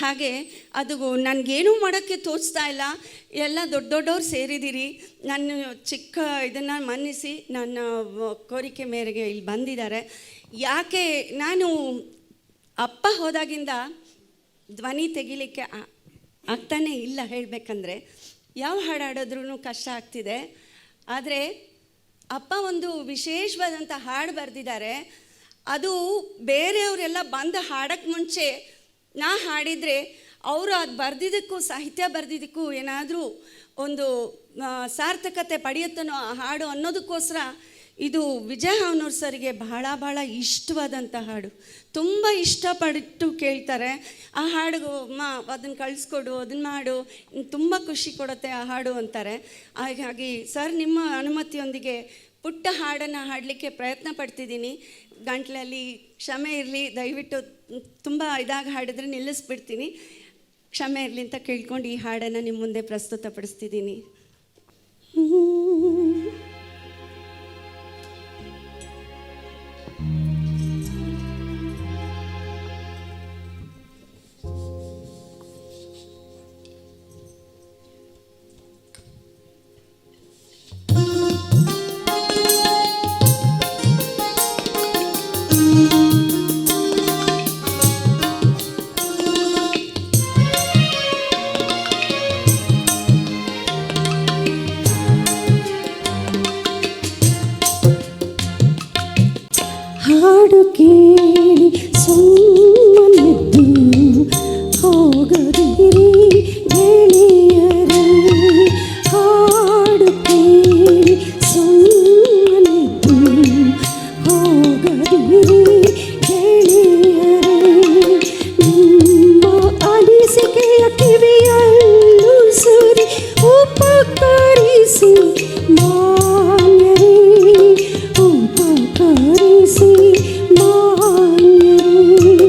ಹಾಗೆ ಅದು ನನಗೇನೂ ಮಾಡೋಕ್ಕೆ ತೋಚ್ತಾ ಇಲ್ಲ. ಎಲ್ಲ ದೊಡ್ಡವ್ರು ಸೇರಿದ್ದೀರಿ, ನನ್ನ ಚಿಕ್ಕ ಇದನ್ನು ಮನ್ನಿಸಿ ನನ್ನ ಕೋರಿಕೆ ಮೇರೆಗೆ ಇಲ್ಲಿ ಬಂದಿದ್ದಾರೆ. ಯಾಕೆ ನಾನು ಅಪ್ಪ ಹೋದಾಗಿಂದ ಧ್ವನಿ ತೆಗಿಲಿಕ್ಕೆ ಆಗ್ತಾನೇ ಇಲ್ಲ. ಹೇಳಬೇಕಂದ್ರೆ ಯಾವ ಹಾಡು ಹಾಡಿದ್ರೂ ಕಷ್ಟ ಆಗ್ತಿದೆ. ಆದರೆ ಅಪ್ಪ ಒಂದು ವಿಶೇಷವಾದಂಥ ಹಾಡು ಬರೆದಿದ್ದಾರೆ. ಅದು ಬೇರೆಯವರೆಲ್ಲ ಬಂದು ಹಾಡೋಕ್ಕೆ ಮುಂಚೆ ನಾ ಹಾಡಿದರೆ ಅವರು ಅದು ಬರೆದಿದ್ದಕ್ಕೂ ಸಾಹಿತ್ಯ ಬರೆದಿದ್ದಕ್ಕೂ ಏನಾದರೂ ಒಂದು ಸಾರ್ಥಕತೆ ಪಡೆಯುತ್ತನೋ ಆ ಹಾಡು ಅನ್ನೋದಕ್ಕೋಸ್ಕರ ಇದು ವಿಜಯ್ ಹಾವನೂರು ಸರಿಗೆ ಬಹಳ ಬಹಳ ಇಷ್ಟವಾದಂಥ ಹಾಡು. ತುಂಬ ಇಷ್ಟಪಟ್ಟು ಕೇಳ್ತಾರೆ ಆ ಹಾಡು. ಅದನ್ನು ಕಳಿಸ್ಕೊಡು, ಅದನ್ನು ಮಾಡು, ತುಂಬ ಖುಷಿ ಕೊಡುತ್ತೆ ಆ ಹಾಡು ಅಂತಾರೆ. ಹಾಗಾಗಿ ಸರ್, ನಿಮ್ಮ ಅನುಮತಿಯೊಂದಿಗೆ ಪುಟ್ಟ ಹಾಡನ್ನು ಹಾಡಲಿಕ್ಕೆ ಪ್ರಯತ್ನ ಪಡ್ತಿದ್ದೀನಿ. ಗಂಟ್ಲಲ್ಲಿ ಕ್ಷಮೆ ಇರಲಿ, ದಯವಿಟ್ಟು ತುಂಬ ಇದಾಗಿ ಹಾಡಿದ್ರೆ ನಿಲ್ಲಿಸ್ಬಿಡ್ತೀನಿ, ಕ್ಷಮೆ ಇರಲಿ ಅಂತ ಕೇಳ್ಕೊಂಡು ಈ ಹಾಡನ್ನು ನಿಮ್ಮ ಮುಂದೆ ಪ್ರಸ್ತುತಪಡಿಸ್ತಿದ್ದೀನಿ. ಹಾಡು ಕೇಳಿ ಸುಮ್ಮನಿದ್ದು ಹೋಗದಿರಿ ಗೆಳೆಯರೇ, ಹಾಡು ಕೇಳಿ ಸುಮ್ಮನಿದ್ದು ಹೋಗದಿರಿ ಗೆಳೆಯರೇ, ನಿಮ್ಮ ಅನಿಸಿಕೆಯ ಕಿವಿಯಲ್ಲೂ ಸುರಿ ಉಪಕರಿಸಿ ಮಾನ್ಯರೇ, ಉಪಕರಿಸಿ ಮಾನ್ಯರೇ.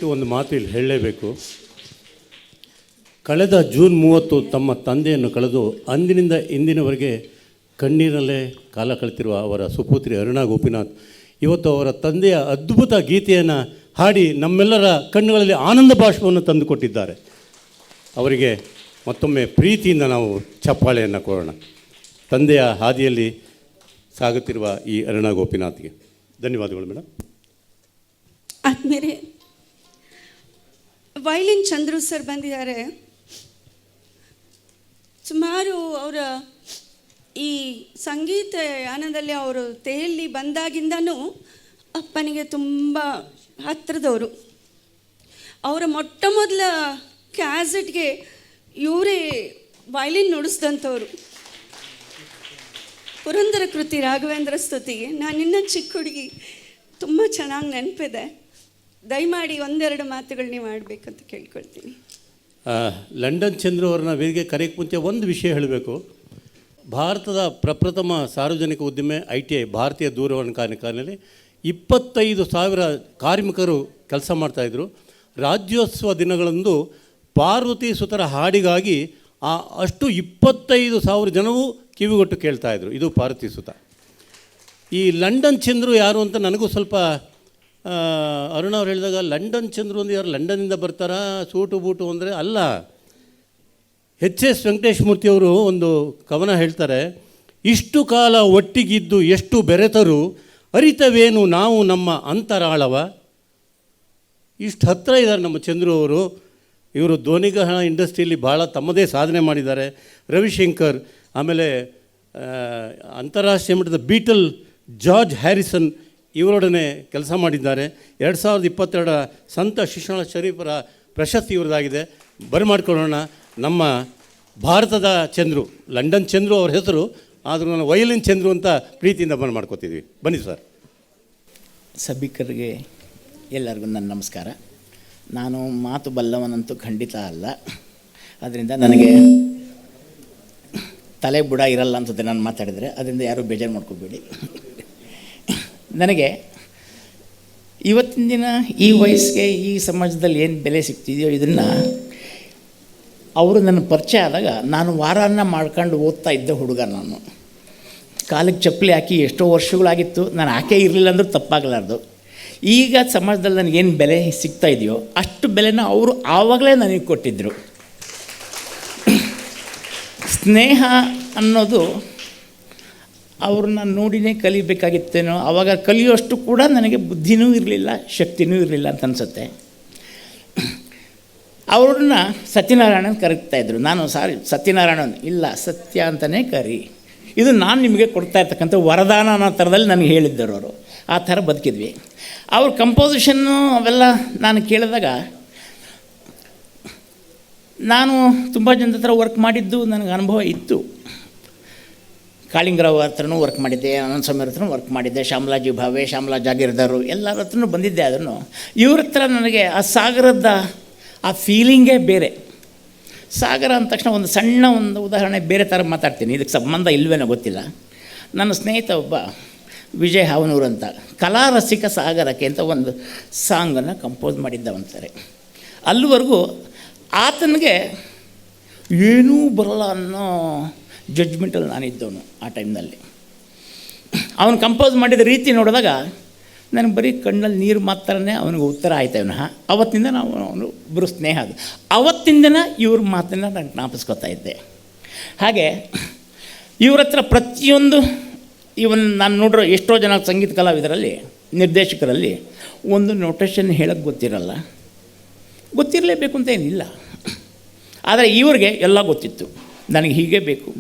ದಯವಿಟ್ಟು ಒಂದು ಮಾತು ಇಲ್ಲಿ ಹೇಳಲೇಬೇಕು. ಕಳೆದ ಜೂನ್ 30 ತಮ್ಮ ತಂದೆಯನ್ನು ಕಳೆದು ಅಂದಿನಿಂದ ಇಂದಿನವರೆಗೆ ಕಣ್ಣೀರಲ್ಲೇ ಕಾಲ ಕಳೆತಿರುವ ಅವರ ಸುಪುತ್ರಿ ಅರುಣಾ ಗೋಪಿನಾಥ್ ಇವತ್ತು ಅವರ ತಂದೆಯ ಅದ್ಭುತ ಗೀತೆಯನ್ನು ಹಾಡಿ ನಮ್ಮೆಲ್ಲರ ಕಣ್ಣುಗಳಲ್ಲಿ ಆನಂದ ಬಾಷ್ಪವನ್ನು ತಂದುಕೊಟ್ಟಿದ್ದಾರೆ. ಅವರಿಗೆ ಮತ್ತೊಮ್ಮೆ ಪ್ರೀತಿಯಿಂದ ನಾವು ಚಪ್ಪಾಳೆಯನ್ನು ಕೊಡೋಣ. ತಂದೆಯ ಹಾದಿಯಲ್ಲಿ ಸಾಗುತ್ತಿರುವ ಈ ಅರುಣಾ ಗೋಪಿನಾಥ್ಗೆ ಧನ್ಯವಾದಗಳು ಮೇಡಮ್. ಆದಮೇಲೆ ವೈಲಿನ್ ಚಂದ್ರು ಸರ್ ಬಂದಿದ್ದಾರೆ. ಸುಮಾರು ಅವರ ಈ ಸಂಗೀತ ಯಾನದಲ್ಲಿ ಅವರು ತೇಲಿ ಬಂದಾಗಿಂದನೂ ಅಪ್ಪನಿಗೆ ತುಂಬ ಹತ್ತಿರದವರು. ಅವರ ಮೊಟ್ಟ ಮೊದಲ ಕ್ಯಾಸೆಟ್ಗೆ ಇವರೇ ವೈಲಿನ್ ನುಡಿಸ್ದಂಥವ್ರು. ಪುರಂದರ ಕೃತಿ ರಾಘವೇಂದ್ರ ಸ್ತುತಿಗೆ ನಾನಿನ್ನ ಚಿಕ್ಕ ಹುಡುಗಿ, ತುಂಬ ಚೆನ್ನಾಗಿ ನೆನಪಿದೆ. ದಯಮಾಡಿ ಒಂದೆರಡು ಮಾತುಗಳು ನೀವು ಆಡಬೇಕಂತ ಕೇಳ್ಕೊಳ್ತೀನಿ. ಲಂಡನ್ ಚಂದ್ರು ಅವ್ರನ್ನ ವೇದಿಕೆ ಕರೆಯಕ್ಕೆ ಮುಂಚೆ ಒಂದು ವಿಷಯ ಹೇಳಬೇಕು. ಭಾರತದ ಪ್ರಪ್ರಥಮ ಸಾರ್ವಜನಿಕ ಉದ್ದಿಮೆ ITI ಭಾರತೀಯ ದೂರವಾಣಿ ಕಾರ್ಖಾನೆಯಲ್ಲಿ 25,000 ಕಾರ್ಮಿಕರು ಕೆಲಸ ಮಾಡ್ತಾಯಿದ್ರು. ರಾಜ್ಯೋತ್ಸವ ದಿನಗಳಂದು ಪಾರ್ವತಿ ಸುತರ ಹಾಡಿಗಾಗಿ ಅಷ್ಟು 25,000 ಜನವೂ ಕಿವಿಗೊಟ್ಟು ಕೇಳ್ತಾಯಿದ್ರು. ಇದು ಪಾರ್ವತಿ ಸುತ. ಈ ಲಂಡನ್ ಚಂದ್ರು ಯಾರು ಅಂತ ನನಗೂ ಸ್ವಲ್ಪ ಅರುಣ್ ಅವ್ರು ಹೇಳಿದಾಗ, ಲಂಡನ್ ಚಂದ್ರು ಒಂದು ಯಾರು ಲಂಡನ್ನಿಂದ ಬರ್ತಾರಾ ಸೂಟು ಬೂಟು ಅಂದರೆ ಅಲ್ಲ. HS ವೆಂಕಟೇಶ್ ಮೂರ್ತಿಯವರು ಒಂದು ಕವನ ಹೇಳ್ತಾರೆ, ಇಷ್ಟು ಕಾಲ ಒಟ್ಟಿಗಿದ್ದು ಎಷ್ಟು ಬೆರೆತರು ಅರಿತವೇನು ನಾವು ನಮ್ಮ ಅಂತರಾಳವ. ಇಷ್ಟು ಹತ್ತಿರ ಇದ್ದಾರೆ ನಮ್ಮ ಚಂದ್ರು ಅವರು. ಇವರು ಧ್ವನಿಗ್ರಹಣ ಇಂಡಸ್ಟ್ರಿಯಲ್ಲಿ ಭಾಳ ತಮ್ಮದೇ ಸಾಧನೆ ಮಾಡಿದ್ದಾರೆ. ರವಿಶಂಕರ್, ಆಮೇಲೆ ಅಂತಾರಾಷ್ಟ್ರೀಯ ಮಟ್ಟದ ಬೀಟಲ್ ಜಾರ್ಜ್ ಹ್ಯಾರಿಸನ್ ಇವರೊಡನೆ ಕೆಲಸ ಮಾಡಿದ್ದಾರೆ. 2022 ಸಂತ ಶಿಕ್ಷಣ ಶರೀಫರ ಪ್ರಶಸ್ತಿ ಇವರದಾಗಿದೆ. ಬರಮಾಡ್ಕೊಳ್ಳೋಣ. ನಮ್ಮ ಭಾರತದ ಚಂದ್ರು, ಲಂಡನ್ ಚಂದ್ರು ಅವ್ರ ಹೆಸರು, ಆದರೂ ನಾನು ವಯಲಿನ್ ಚಂದ್ರು ಅಂತ ಪ್ರೀತಿಯಿಂದ ಮಾಡ್ಕೋತಿದ್ವಿ. ಬನ್ನಿ ಸರ್. ಸಭಿಕರಿಗೆ ಎಲ್ಲರಿಗೂ ನನ್ನ ನಮಸ್ಕಾರ. ನಾನು ಮಾತು ಬಲ್ಲವನಂತೂ ಖಂಡಿತ ಅಲ್ಲ. ಅದರಿಂದ ನನಗೆ ತಲೆ ಬುಡ ಇರಲ್ಲ ಅನ್ಸುತ್ತೆ ನಾನು ಮಾತಾಡಿದರೆ. ಅದರಿಂದ ಯಾರೂ ಬೇಜಾರು ಮಾಡ್ಕೋಬೇಡಿ. ನನಗೆ ಇವತ್ತಿನ ದಿನ ಈ ವಯಸ್ಸಿಗೆ ಈ ಸಮಾಜದಲ್ಲಿ ಏನು ಬೆಲೆ ಸಿಗ್ತಿದೆಯೋ ಇದನ್ನು ಅವರು ನನ್ನ ಪರಿಚಯ ಆದಾಗ ನಾನು ವಾರಾನ್ನ ಮಾಡ್ಕೊಂಡು ಓದ್ತಾ ಇದ್ದೆ ಹುಡುಗ. ನಾನು ಕಾಲಿಗೆ ಚಪ್ಪಲಿ ಹಾಕಿ ಎಷ್ಟೋ ವರ್ಷಗಳಾಗಿತ್ತು. ನಾನು ಹಾಕೇ ಇರಲಿಲ್ಲ ಅಂದರೂ ತಪ್ಪಾಗಲಾರ್ದು. ಈಗ ಸಮಾಜದಲ್ಲಿ ನನಗೇನು ಬೆಲೆ ಸಿಗ್ತಾ ಇದೆಯೋ ಅಷ್ಟು ಬೆಲೆನ ಅವರು ಆವಾಗಲೇ ನನಗೆ ಕೊಟ್ಟಿದ್ದರು. ಸ್ನೇಹ ಅನ್ನೋದು ಅವ್ರನ್ನ ನೋಡಿನೇ ಕಲಿಬೇಕಾಗಿತ್ತೇನೋ. ಆವಾಗ ಕಲಿಯೋಷ್ಟು ಕೂಡ ನನಗೆ ಬುದ್ಧಿನೂ ಇರಲಿಲ್ಲ, ಶಕ್ತಿನೂ ಇರಲಿಲ್ಲ ಅಂತ ಅನಿಸುತ್ತೆ. ಅವ್ರನ್ನ ಸತ್ಯನಾರಾಯಣನ್ ಕರೀತಾಯಿದ್ರು. ನಾನು ಸತ್ಯನಾರಾಯಣನ್ ಇಲ್ಲ, ಸತ್ಯ ಅಂತಲೇ ಕರಿ, ಇದು ನಾನು ನಿಮಗೆ ಕೊಡ್ತಾ ಇರ್ತಕ್ಕಂಥ ವರದಾನ ಅನ್ನೋ ಥರದಲ್ಲಿ ನನಗೆ ಹೇಳಿದ್ದರು ಅವರು. ಆ ಥರ ಬದುಕಿದ್ವಿ. ಅವ್ರ ಕಂಪೋಸಿಷನ್ನು ಅವೆಲ್ಲ ನಾನು ಕೇಳಿದಾಗ, ನಾನು ತುಂಬ ಜನದ ಹತ್ರ ವರ್ಕ್ ಮಾಡಿದ್ದು ನನಗೆ ಅನುಭವ ಇತ್ತು. ಕಾಳಿಂಗರಾವ್ ಹತ್ರನೂ ವರ್ಕ್ ಮಾಡಿದ್ದೆ, ಅನಂತ ಸ್ವಾಮಿ ಹತ್ರನೂ ವರ್ಕ್ ಮಾಡಿದ್ದೆ, ಶ್ಯಾಮಲಾಜಿ ಭಾವೆ, ಶ್ಯಾಮಲಾ ಜಾಗೀರ್ದಾರು ಎಲ್ಲರ ಹತ್ರನೂ ಬಂದಿದ್ದೆ. ಅದನ್ನು ಇವ್ರ ಹತ್ರ ನನಗೆ ಆ ಸಾಗರದ ಆ ಫೀಲಿಂಗೇ ಬೇರೆ. ಸಾಗರ ಅಂದ ತಕ್ಷಣ ಒಂದು ಸಣ್ಣ ಒಂದು ಉದಾಹರಣೆ ಬೇರೆ ಥರ ಮಾತಾಡ್ತೀನಿ, ಇದಕ್ಕೆ ಸಂಬಂಧ ಇಲ್ವೇನೋ ಗೊತ್ತಿಲ್ಲ. ನನ್ನ ಸ್ನೇಹಿತ ಒಬ್ಬ ವಿಜಯ್ ಹಾವನೂರು ಅಂತ ಕಲಾರಸಿಕ ಸಾಗರಕ್ಕೆ ಅಂತ ಒಂದು ಸಾಂಗನ್ನು ಕಂಪೋಸ್ ಮಾಡಿದ್ದವಂತಾರೆ. ಅಲ್ಲಿವರೆಗೂ ಆತನಿಗೆ ಏನೂ ಬರಲ್ಲ ಅನ್ನೋ ಜಡ್ಜ್ಮೆಂಟಲ್ಲಿ ನಾನಿದ್ದವನು ಆ ಟೈಮ್ನಲ್ಲಿ. ಅವನು ಕಂಪೋಸ್ ಮಾಡಿದ ರೀತಿ ನೋಡಿದಾಗ ನನಗೆ ಬರೀ ಕಣ್ಣಲ್ಲಿ ನೀರು ಮಾತ್ರನೇ ಅವನಿಗೆ ಉತ್ತರ ಆಯ್ತವನ. ಅವತ್ತಿಂದ ನಾವು ಅವನು ಇಬ್ಬರು ಸ್ನೇಹ. ಅದು ಅವತ್ತಿಂದನ ಇವ್ರ ಮಾತನ್ನು ನಾನು ಜ್ಞಾಪಿಸ್ಕೊತಾ ಇದ್ದೆ. ಹಾಗೆ ಇವ್ರ ಹತ್ರ ಪ್ರತಿಯೊಂದು ನಾನು ನೋಡಿರೋ ಎಷ್ಟೋ ಜನ ಸಂಗೀತ ಕಲಾವಿದರಲ್ಲಿ, ನಿರ್ದೇಶಕರಲ್ಲಿ ಒಂದು ನೊಟೇಷನ್ ಹೇಳೋಕ್ಕೆ ಗೊತ್ತಿರಲೇಬೇಕು ಅಂತ ಏನಿಲ್ಲ. ಆದರೆ ಇವ್ರಿಗೆ ಎಲ್ಲ ಗೊತ್ತಿತ್ತು. ನನಗೆ ಹೀಗೆ ಬೇಕು,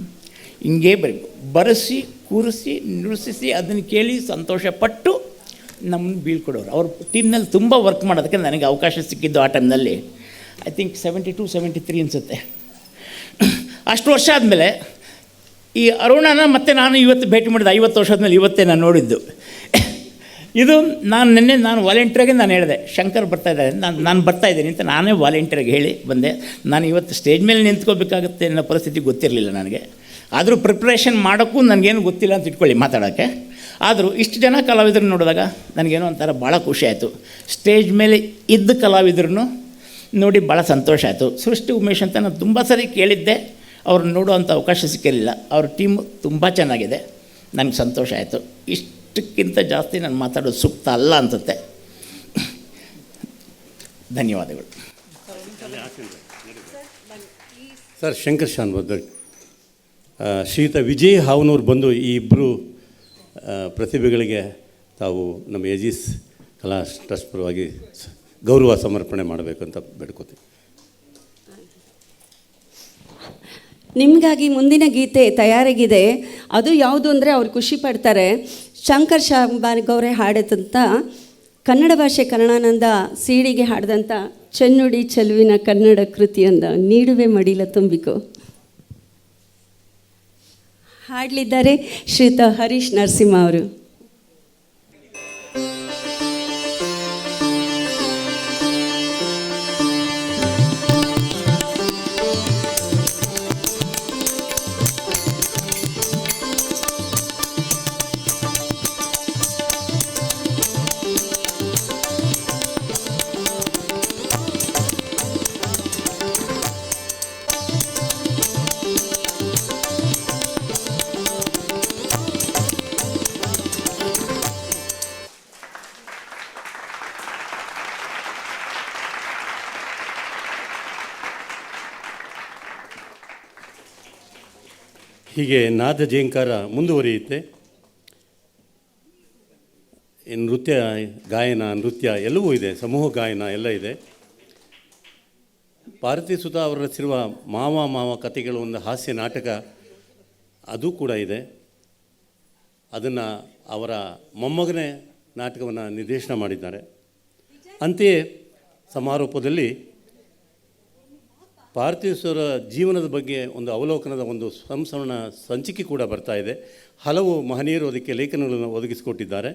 ಹಿಂಗೇ ಬೇಕು, ಬರೆಸಿ ಕೂರಿಸಿ ನುಡಿಸಿ ಅದನ್ನು ಕೇಳಿ ಸಂತೋಷಪಟ್ಟು ನಮ್ಮನ್ನು ಬೀಳ್ಕೊಡೋರು. ಅವ್ರ ಟೀಮ್ನಲ್ಲಿ ತುಂಬ ವರ್ಕ್ ಮಾಡೋದಕ್ಕೆ ನನಗೆ ಅವಕಾಶ ಸಿಕ್ಕಿದ್ದು ಆ ಟೈಮ್ನಲ್ಲಿ. ಐ ಥಿಂಕ್ 72, 73 ಅನಿಸುತ್ತೆ. ಅಷ್ಟು ವರ್ಷ ಆದಮೇಲೆ ಈ ಅರುಣನ ಮತ್ತೆ ನಾನು ಇವತ್ತು ಭೇಟಿ ಮಾಡಿದ 50 ವರ್ಷದ ಮೇಲೆ ಇವತ್ತೇ ನಾನು ನೋಡಿದ್ದು. ಇದು ನಾನು ವಾಲಂಟಿಯರಾಗಿ ನಾನು ಹೇಳಿದೆ, ಶಂಕರ್ ಬರ್ತಾಯಿದ್ದಾರೆ, ನಾನು ಬರ್ತಾಯಿದ್ದೀನಿ ಅಂತ ನಾನೇ ವಾಲಂಟಿಯರಾಗಿ ಹೇಳಿ ಬಂದೆ. ನಾನು ಇವತ್ತು ಸ್ಟೇಜ್ ಮೇಲೆ ನಿಂತ್ಕೋಬೇಕಾಗುತ್ತೆ ಅನ್ನೋ ಪರಿಸ್ಥಿತಿ ಗೊತ್ತಿರಲಿಲ್ಲ ನನಗೆ. ಆದರೂ ಪ್ರಿಪ್ರೇಷನ್ ಮಾಡೋಕ್ಕೂ ನನಗೇನು ಗೊತ್ತಿಲ್ಲ ಅಂತ ಇಟ್ಕೊಳ್ಳಿ ಮಾತಾಡೋಕ್ಕೆ. ಆದರೂ ಇಷ್ಟು ಜನ ಕಲಾವಿದರು ನೋಡಿದಾಗ ನನಗೇನೋ ಒಂಥರ ಭಾಳ ಖುಷಿ ಆಯಿತು. ಸ್ಟೇಜ್ ಮೇಲೆ ಇದ್ದ ಕಲಾವಿದ್ರೂ ನೋಡಿ ಭಾಳ ಸಂತೋಷ ಆಯಿತು. ಸೃಷ್ಟಿ ಉಮೇಶ್ ಅಂತ ನಾನು ತುಂಬ ಸರಿ ಕೇಳಿದ್ದೆ, ಅವ್ರನ್ನ ನೋಡುವಂಥ ಅವಕಾಶ ಸಿಕ್ಕಿರಲಿಲ್ಲ. ಅವ್ರ ಟೀಮು ತುಂಬ ಚೆನ್ನಾಗಿದೆ, ನನಗೆ ಸಂತೋಷ ಆಯಿತು. ಇಷ್ಟಕ್ಕಿಂತ ಜಾಸ್ತಿ ನಾನು ಮಾತಾಡೋದು ಸೂಕ್ತ ಅಲ್ಲ ಅನಿಸುತ್ತೆ. ಧನ್ಯವಾದಗಳು. ಸರ್ ಶಂಕರ್ ಶಾನ್ಬರ್ಧನ್, ಶ್ರೀಯುತ ವಿಜಯ್ ಹಾವನೂರು ಬಂದು ಈ ಇಬ್ಬರು ಪ್ರತಿಭೆಗಳಿಗೆ ತಾವು ನಮ್ಮ ಎಜಿಸ್ ಕಲಾ ಟ್ರಸ್ಟ್ ಪರವಾಗಿ ಗೌರವ ಸಮರ್ಪಣೆ ಮಾಡಬೇಕು ಅಂತ ಬೇಡ್ಕೋತೀವಿ. ನಿಮಗಾಗಿ ಮುಂದಿನ ಗೀತೆ ತಯಾರಾಗಿದೆ. ಅದು ಯಾವುದು ಅಂದರೆ ಅವ್ರು ಖುಷಿ ಪಡ್ತಾರೆ. ಶಂಕರ್ ಶಾನ್ಬರ್ಗ್ ಅವರೇ ಹಾಡಿದಂಥ ಕನ್ನಡ ಭಾಷೆ ಕರ್ಣಾನಂದ ಸಿಡಿಗೆ ಹಾಡಿದಂಥ ಚೆನ್ನುಡಿ ಚೆಲುವಿನ ಕನ್ನಡ ಕೃತಿಯೊಂದು ನೀಡುವೆ ಮಡಿಲ ತುಂಬಿಕೋ ಹಾಡಲಿದ್ದಾರೆ ಶ್ರೀಯುತ ಹರೀಶ್ ನರಸಿಂಹ ಅವರು. ಹೀಗೆ ನಾದ ಜೇಂಕಾರ ಮುಂದುವರಿಯುತ್ತೆ. ನೃತ್ಯ, ಗಾಯನ, ನೃತ್ಯ ಎಲ್ಲವೂ ಇದೆ, ಸಮೂಹ ಗಾಯನ ಎಲ್ಲ ಇದೆ. ಭಾರತಿ ಸುಧಾ ಅವರು ರಚಿಸಿರುವ ಮಾವ ಮಾವ ಕಥೆಗಳು ಒಂದು ಹಾಸ್ಯ ನಾಟಕ ಅದು ಕೂಡ ಇದೆ. ಅದನ್ನು ಅವರ ಮೊಮ್ಮಗನೇ ನಾಟಕವನ್ನು ನಿರ್ದೇಶನ ಮಾಡಿದ್ದಾರೆ. ಅಂತೆಯೇ ಸಮಾರೋಪದಲ್ಲಿ ಪಾರ್ಥಿವರ ಜೀವನದ ಬಗ್ಗೆ ಒಂದು ಅವಲೋಕನದ ಒಂದು ಸಂಸ್ಮರಣ ಸಂಚಿಕೆ ಕೂಡ ಬರ್ತಾ ಇದೆ. ಹಲವು ಮಹನೀಯರು ಅದಕ್ಕೆ ಲೇಖನಗಳನ್ನು ಒದಗಿಸಿಕೊಟ್ಟಿದ್ದಾರೆ.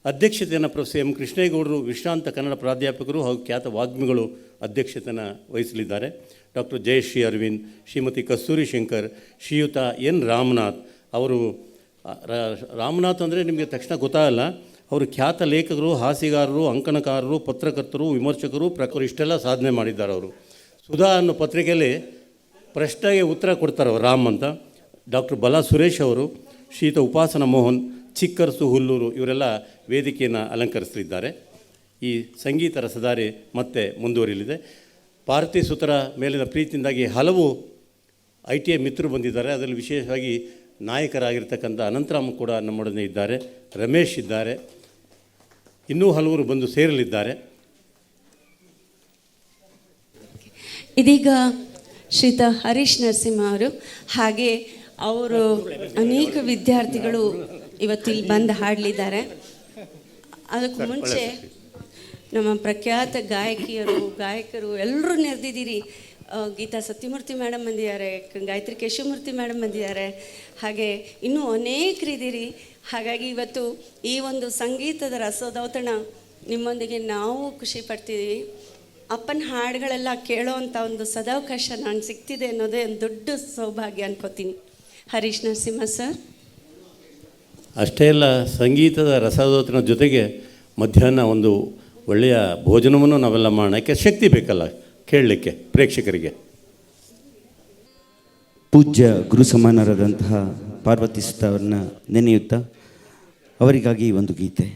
ಅಧ್ಯಕ್ಷತೆಯನ್ನು ಪ್ರೊಫೆಸರ್ ಎಂ ಕೃಷ್ಣೇಗೌಡರು, ವಿಶ್ರಾಂತ ಕನ್ನಡ ಪ್ರಾಧ್ಯಾಪಕರು ಹಾಗೂ ಖ್ಯಾತ ವಾಗ್ಮಿಗಳು ಅಧ್ಯಕ್ಷತೆಯನ್ನು ವಹಿಸಲಿದ್ದಾರೆ. ಡಾಕ್ಟರ್ ಜಯಶ್ರೀ ಅರವಿಂದ್, ಶ್ರೀಮತಿ ಕಸ್ತೂರಿ ಶಂಕರ್, ಶ್ರೀಯುತ ಎನ್ ರಾಮನಾಥ್ ಅವರು. ರಾಮನಾಥ್ ಅಂದರೆ ನಿಮಗೆ ತಕ್ಷಣ ಗೊತ್ತಾಗಲ್ಲ, ಅವರು ಖ್ಯಾತ ಲೇಖಕರು, ಹಾಸ್ಯಗಾರರು, ಅಂಕಣಕಾರರು, ಪತ್ರಕರ್ತರು, ವಿಮರ್ಶಕರು, ಇಷ್ಟೆಲ್ಲ ಸಾಧನೆ ಮಾಡಿದ್ದಾರೆ ಅವರು. ಸುಧಾ ಅನ್ನೋ ಪತ್ರಿಕೆಯಲ್ಲಿ ಪ್ರಶ್ನೆಗೆ ಉತ್ತರ ಕೊಡ್ತಾರೆ ಅವರು, ರಾಮ್ ಅಂತ. ಡಾಕ್ಟರ್ ಬಲಾ ಸುರೇಶ್ ಅವರು, ಶ್ರೀಯುತ ಉಪಾಸನ ಮೋಹನ್, ಚಿಕ್ಕರಸು ಹುಲ್ಲೂರು ಇವರೆಲ್ಲ ವೇದಿಕೆಯನ್ನು ಅಲಂಕರಿಸಲಿದ್ದಾರೆ. ಈ ಸಂಗೀತ ರಸಧಾರೆ ಮತ್ತೆ ಮುಂದುವರಿಯಲಿದೆ. ಪಾರ್ಥಿ ಸುತರ ಮೇಲಿನ ಪ್ರೀತಿಯಿಂದಾಗಿ ಹಲವು ITI ಮಿತ್ರರು ಬಂದಿದ್ದಾರೆ. ಅದರಲ್ಲಿ ವಿಶೇಷವಾಗಿ ನಾಯಕರಾಗಿರ್ತಕ್ಕಂಥ ಅನಂತರಾಮ್ ಕೂಡ ನಮ್ಮೊಡನೆ ಇದ್ದಾರೆ, ರಮೇಶ್ ಇದ್ದಾರೆ, ಇನ್ನೂ ಹಲವರು ಬಂದು ಸೇರಲಿದ್ದಾರೆ. ಇದೀಗ ಶ್ರೀಯುತ ಹರೀಶ್ ನರಸಿಂಹ ಅವರು, ಹಾಗೆ ಅವರು ಅನೇಕ ವಿದ್ಯಾರ್ಥಿಗಳು ಇವತ್ತಿಲ್ಲಿ ಬಂದು ಹಾಡಲಿದ್ದಾರೆ. ಅದಕ್ಕೂ ಮುಂಚೆ ನಮ್ಮ ಪ್ರಖ್ಯಾತ ಗಾಯಕರು ಎಲ್ಲರೂ ನೆರೆದಿದ್ದೀರಿ. ಗೀತಾ ಸತ್ಯಮೂರ್ತಿ ಮೇಡಮ್ ಬಂದಿದ್ದಾರೆ, ಗಾಯತ್ರಿ ಕೇಶವಮೂರ್ತಿ ಮೇಡಮ್ ಬಂದಿದ್ದಾರೆ, ಹಾಗೆ ಇನ್ನೂ ಅನೇಕರಿದ್ದೀರಿ. ಹಾಗಾಗಿ ಇವತ್ತು ಈ ಒಂದು ಸಂಗೀತದ ರಸದೌತಣ ನಿಮ್ಮೊಂದಿಗೆ ನಾವು ಖುಷಿ ಪಡ್ತಿದ್ದೀವಿ. ಅಪ್ಪನ ಹಾಡುಗಳೆಲ್ಲ ಕೇಳೋ ಅಂಥ ಒಂದು ಸದಾವಕಾಶ ನಾನು ಸಿಗ್ತಿದೆ ಅನ್ನೋದೇ ಒಂದು ದೊಡ್ಡ ಸೌಭಾಗ್ಯ ಅನ್ಕೋತೀನಿ. ಹರೀಶ್ ನರಸಿಂಹ ಸರ್. ಅಷ್ಟೇ ಅಲ್ಲ, ಸಂಗೀತದ ರಸದೌತಣ ಜೊತೆಗೆ ಮಧ್ಯಾಹ್ನ ಒಂದು ಒಳ್ಳೆಯ ಭೋಜನವನ್ನು ನಾವೆಲ್ಲ ಮಾಡೋಣ. ಯಾಕೆ ಶಕ್ತಿ ಬೇಕಲ್ಲ ಕೇಳಲಿಕ್ಕೆ ಪ್ರೇಕ್ಷಕರಿಗೆ. ಪೂಜ್ಯ ಗುರು ಸಮಾನರಾದಂತಹ ಪಾರ್ವತಿ ಸುಧಾ ಅವರನ್ನ ನೆನೆಯುತ್ತಾ ಅವರಿಗಾಗಿ ಒಂದು ಗೀತೆ.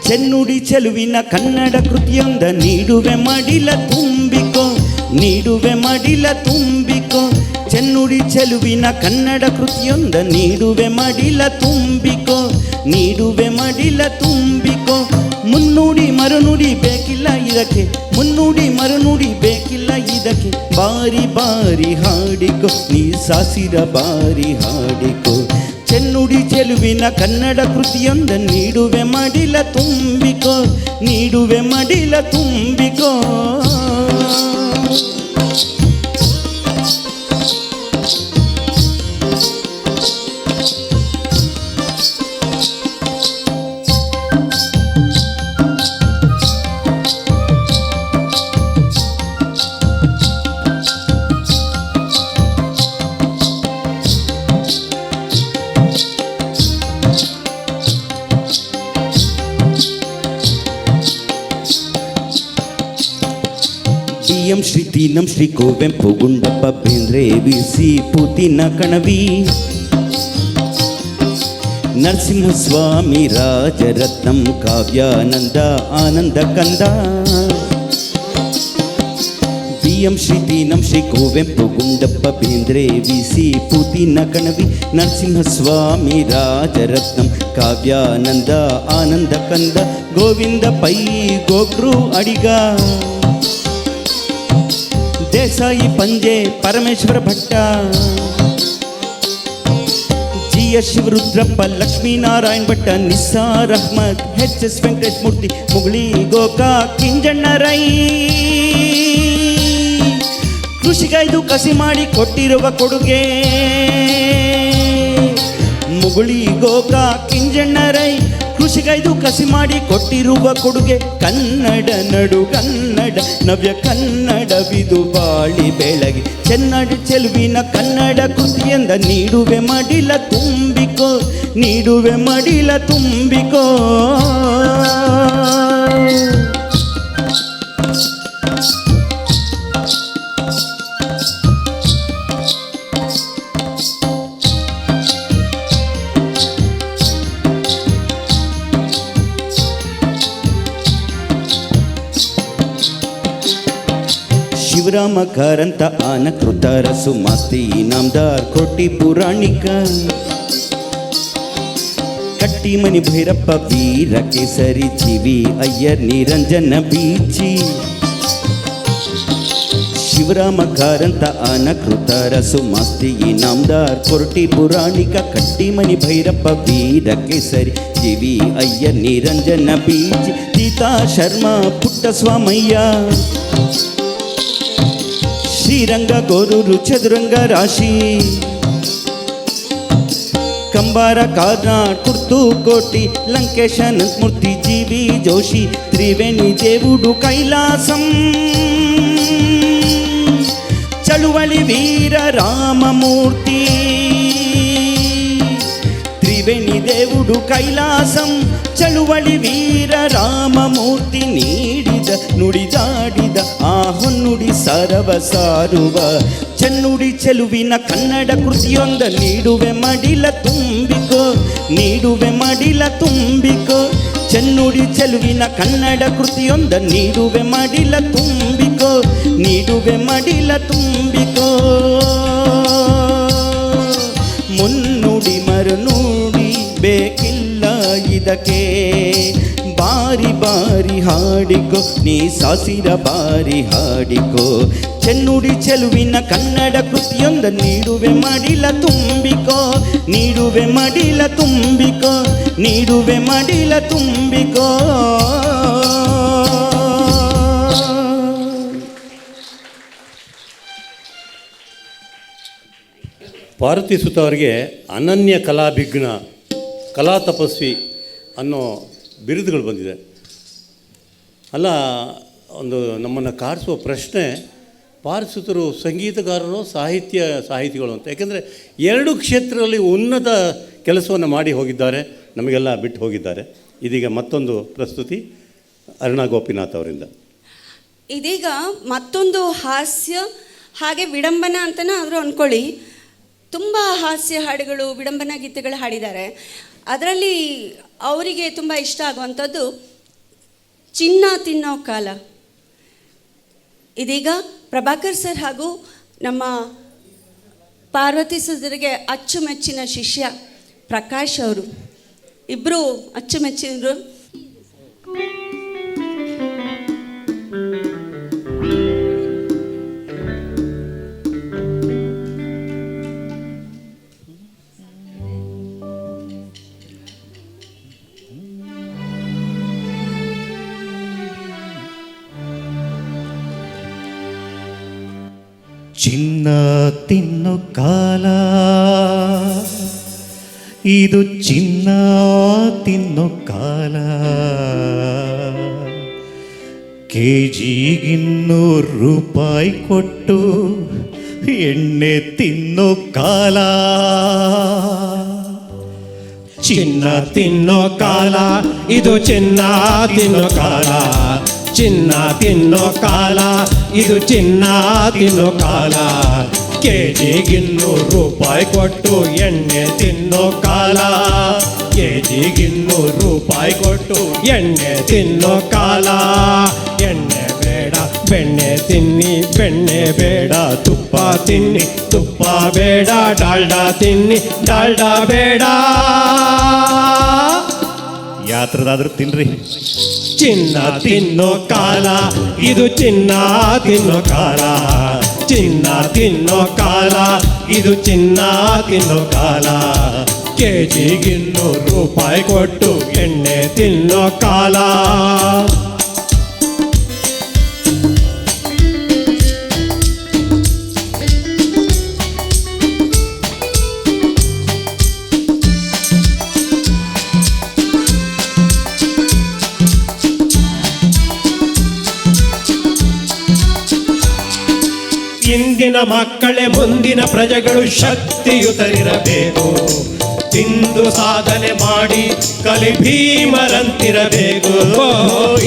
ಚೆನ್ನುಡಿ ಚೆಲುವಿನ ಕನ್ನಡ ಕೃತಿಯೊಂದ ನೀಡುವೆ ಮಡಿಲ ತುಂಬಿಕೋ, ನೀಡುವೆ ಮಡಿಲ ತುಂಬಿಕೋ. ಚೆನ್ನುಡಿ ಚೆಲುವಿನ ಕನ್ನಡ ಕೃತಿಯೊಂದ ನೀಡುವೆ ಮಡಿಲ ತುಂಬಿಕೋ, ನೀಡುವೆ ಮಡಿಲ ತುಂಬಿಕೋ. ಮುನ್ನುಡಿ ಮರುನುಡಿ ಬೇಕಿಲ್ಲ ಇದಕ್ಕೆ, ಮುನ್ನುಡಿ ಮರುನುಡಿ ಬೇಕಿಲ್ಲ ಇದಕ್ಕೆ. ಬಾರಿ ಬಾರಿ ಹಾಡಿಕೋ ನೀ ಸಾಸಿರ ಬಾರಿ ಹಾಡಿಕೋ. ಚೆನ್ನುಡಿ ಚೆಲುವಿನ ಕನ್ನಡ ಕೃತಿಯೊಂದ ನೀಡುವೆ ಮಡಿಲ ತುಂಬಿಕೋ, ನೀಡುವೆ ಮಡಿಲ ತುಂಬಿಕೋ. ಡಿ.ಎಂ. ಶ್ರೀ ತೀನಂ ಶ್ರೀ ಕುವೆಂಪು ಗುಂಡಪ್ಪ ಬೇಂದ್ರೆ ವಿ.ಸಿ. ಪೂತಿನ ಕಣವಿ. ನರಸಿಂಹಸ್ವಾಮಿ ರಾಜರತ್ನಂ ಕಾವ್ಯಾನಂದ ಆನಂದ ಕಂದ. ಡಿ.ಎಂ. ಶ್ರೀ ತೀನಂ ಶ್ರೀ ಕುವೆಂಪು ಗುಂಡಪ್ಪ ಬೇಂದ್ರೆ ವಿ.ಸಿ. ಪೂತಿನ ಕಣವಿ. ನರಸಿಂಹಸ್ವಾಮಿ ರಾಜರತ್ನಂ ಕಾವ್ಯಾನಂದ ಆನಂದ ಕಂದ. ಗೋವಿಂದ ಪೈ ಗೋಕ್ರು ಅಡಿಗ. ದೇಸಾಯಿ ಪಂಜೆ ಪರಮೇಶ್ವರ ಭಟ್ಟ. ಜಿ.ಎಸ್. ಶಿವರುದ್ರಪ್ಪ ಲಕ್ಷ್ಮೀನಾರಾಯಣ್ ಭಟ್ಟ. ನಿಸ್ಸಾರ್ ಅಹ್ಮದ್ ಎಚ್.ಎಸ್. ವೆಂಕಟೇಶ್ ಮೂರ್ತಿ. ಮುಗುಳಿ ಗೋಕಾ ಕಿಂಜಣ್ಣ ರೈ. ಕೃಷಿಗೈದು ಕಸಿ ಮಾಡಿ ಕೊಟ್ಟಿರುವ ಕೊಡುಗೆ. ಮುಗುಳಿ ಗೋಕಾ ಕಿಂಜಣ್ಣ ರೈ ಕೃಷಿಗೈದು ಕಸಿ ಮಾಡಿ ಕೊಟ್ಟಿರುವ ಕೊಡುಗೆ. ಕನ್ನಡ ನಡು ಕನ್ನಡ ನವ್ಯ ಕನ್ನಡವಿದು ಬಾಳಿ ಬೆಳಗಿ. ಚೆನ್ನಡ ಚೆಲುವಿನ ಕನ್ನಡ ಕೃತಿಯಿಂದ ನೀಡುವೆ ಮಡಿಲ ತುಂಬಿಕೋ, ನೀಡುವೆ ಮಡಿಲ ತುಂಬಿಕೋ. ಶಿವರಾಮ ಕಾರಂತ ಆನಕೃತ ರಸು ಮಾಸ್ತಿ ನಾಮದಾರ್ ಕೋಟಿ ಪುರಾಣಿಕ. ಕಟ್ಟಿಮನಿ ಭೈರಪ್ಪ ವೀರ ಕೇಸರಿ ಜೀವಿ ಅಯ್ಯರ್ ನಿರಂಜನ ಬೀಚಿ. ಶಿವರಾಮ ಕಾರಂತ ಆನಕೃತ ರಸು ಮಾಸ್ತಿ ನಾಮದಾರ್ ಕೋಟಿ ಪುರಾಣಿಕ. ಕಟ್ಟಿಮನಿ ಭೈರಪ್ಪ ವೀರ ಕೇಸರಿ ಜೀವಿ ಅಯ್ಯರ್ ನಿರಂಜನ ಬೀಚಿ. ಸೀತಾ ಶರ್ಮಾ ಪುಟ್ಟಸ್ವಾಮಯ್ಯ. ಶ್ರೀರಂಗ ಗೋರೂರು ಚದುರಂಗ ರಾಶಿ. ಕಂಬಾರ ಕಾರ್ನಾಡ್ ಕುರ್ತು ಕೋಟಿ ಲಂಕೇಶ ಅನಂತಮೂರ್ತಿ ಜಿ.ವಿ. ಜೋಶಿ. ತ್ರಿವೇಣಿ దేవుడు ಕೈಲಾಸಂ. ಚಳುವಳಿ ವೀರ ರಾಮಮೂರ್ತಿ. ತ್ರಿವೇಣಿ దేవుడు ಕೈಲಾಸಂ. ಚಳುವಳಿ ವೀರ ರಾಮಮೂರ್ತಿ. ನೀಡಿದ ನುಡಿದಾಡಿದ ಆ ಹೊನ್ನುಡಿ ಸರವ ಸಾರುವ. ಚೆನ್ನುಡಿ ಚೆಲುವಿನ ಕನ್ನಡ ಕೃತಿಯೊಂದ ನೀಡುವೆ ಮಡಿಲ ತುಂಬಿಕೋ, ನೀಡುವೆ ಮಡಿಲ ತುಂಬಿಕೋ. ಚೆನ್ನುಡಿ ಚೆಲುವಿನ ಕನ್ನಡ ಕೃತಿಯೊಂದ ನೀಡುವೆ ಮಡಿಲ ತುಂಬಿಕೋ, ನೀಡುವೆ ಮಡಿಲ ತುಂಬಿಕೋ. ಮುನ್ನುಡಿ ಮರುನುಡಿ ಬೇಕಿಲ್ಲ ಇದಕ್ಕೆ. ಬಾರಿ ಬಾರಿ ಹಾಡಿಕೋ ನೀ ಸಾಸಿರ ಬಾರಿ ಹಾಡಿಕೋ. ಚೆನ್ನುಡಿ ಚೆಲುವಿನ ಕನ್ನಡ ಕೃತಿಯೊಂದ ನೀಡುವೆ ಮಡಿಲ ತುಂಬಿಕೋ, ನೀಡುವೆ ಮಡಿಲ ತುಂಬಿಕೋ, ನೀಡುವೆ ಮಡಿಲ ತುಂಬಿಕೋ. ಪಾರ್ವತಿ ಸುತ ಅವರಿಗೆ ಅನನ್ಯ ಕಲಾಭಿಜ್ಞ, ಕಲಾ ತಪಸ್ವಿ ಅನ್ನೋ ಬಿರುದುಗಳು ಬಂದಿದೆ. ಅಲ್ಲ, ಒಂದು ನಮ್ಮನ್ನು ಕಾಡಿಸುವ ಪ್ರಶ್ನೆ, ಪಾರ್ವತಿಸುತರು ಸಂಗೀತಗಾರರು ಸಾಹಿತಿಗಳು ಅಂತ. ಯಾಕೆಂದರೆ ಎರಡು ಕ್ಷೇತ್ರದಲ್ಲಿ ಉನ್ನತ ಕೆಲಸವನ್ನು ಮಾಡಿ ಹೋಗಿದ್ದಾರೆ, ನಮಗೆಲ್ಲ ಬಿಟ್ಟು ಹೋಗಿದ್ದಾರೆ. ಇದೀಗ ಮತ್ತೊಂದು ಪ್ರಸ್ತುತಿ ಅರುಣಾ ಗೋಪಿನಾಥ್ ಅವರಿಂದ. ಇದೀಗ ಮತ್ತೊಂದು ಹಾಸ್ಯ ಹಾಗೆ ವಿಡಂಬನ ಅಂತಲೇ ಆದರೂ ಅಂದ್ಕೊಳ್ಳಿ. ತುಂಬ ಹಾಸ್ಯ ಹಾಡುಗಳು, ವಿಡಂಬನಾ ಗೀತೆಗಳು ಹಾಡಿದ್ದಾರೆ. ಅದರಲ್ಲಿ ಅವರಿಗೆ ತುಂಬ ಇಷ್ಟ ಆಗುವಂಥದ್ದು ಚಿನ್ನ ತಿನ್ನೋ ಕಾಲ. ಇದೀಗ ಪ್ರಭಾಕರ್ ಸರ್ ಹಾಗೂ ನಮ್ಮ ಪಾರ್ವತಿ ಸುಧರಿಗೆ ಅಚ್ಚುಮೆಚ್ಚಿನ ಶಿಷ್ಯ ಪ್ರಕಾಶ್ ಅವರು ಇಬ್ಬರು ಅಚ್ಚುಮೆಚ್ಚಿದ್ರು. ಚಿನ್ನ ತಿನ್ನು ಕಾಲ ಇದು, ಚಿನ್ನ ತಿನ್ನು ಕಾಲ, KG200 ಕೊಟ್ಟು ಎಣ್ಣೆ ತಿನ್ನು ಕಾಲ. ಚಿನ್ನ ತಿನ್ನೋ ಕಾಲ ಇದು, ಚಿನ್ನ ತಿನ್ನೋ ಕಾಲ, ಚಿನ್ನ ತಿನ್ನೋ ಕಾಲ ಇದು, ಚಿನ್ನ ತಿನ್ನೋ ಕಾಲ. KG200 ಕೊಟ್ಟು ಎಣ್ಣೆ ತಿನ್ನೋ ಕಾಲ, KG200 ಕೊಟ್ಟು ಎಣ್ಣೆ ತಿನ್ನೋ ಕಾಲ. ಎಣ್ಣೆ ಬೇಡ ಬೆಣ್ಣೆ ತಿನ್ನಿ, ಬೆಣ್ಣೆ ಬೇಡ ತುಪ್ಪ ತಿನ್ನಿ, ತುಪ್ಪ ಬೇಡ ಡಾಲ್ಡಾ ತಿನ್ನಿ, ಡಾಲ್ಡಾ ಬೇಡ. ಯಾತ್ರದಾದ್ರೂ ತಿನ್ರಿ. ಚಿನ್ನ ತಿನ್ನೋ ಕಾಲ ಇದು, ಚಿನ್ನ ತಿನ್ನೋ ಕಾಲ, ಚಿನ್ನ ತಿನ್ನೋ ಕಾಲ ಇದು, ಚಿನ್ನ ತಿನ್ನೋ ಕಾಲ. KG200 ಕೊಟ್ಟು ಎಣ್ಣೆ ತಿನ್ನೋ ಕಾಲ. ಇಂದಿನ ಮಕ್ಕಳೇ ಮುಂದಿನ ಪ್ರಜೆಗಳು ಶಕ್ತಿಯುತರಿರಬೇಕು. ತಿಂದು ಸಾಧನೆ ಮಾಡಿ ಕಲಿ ಭೀಮರಂತಿರಬೇಕು.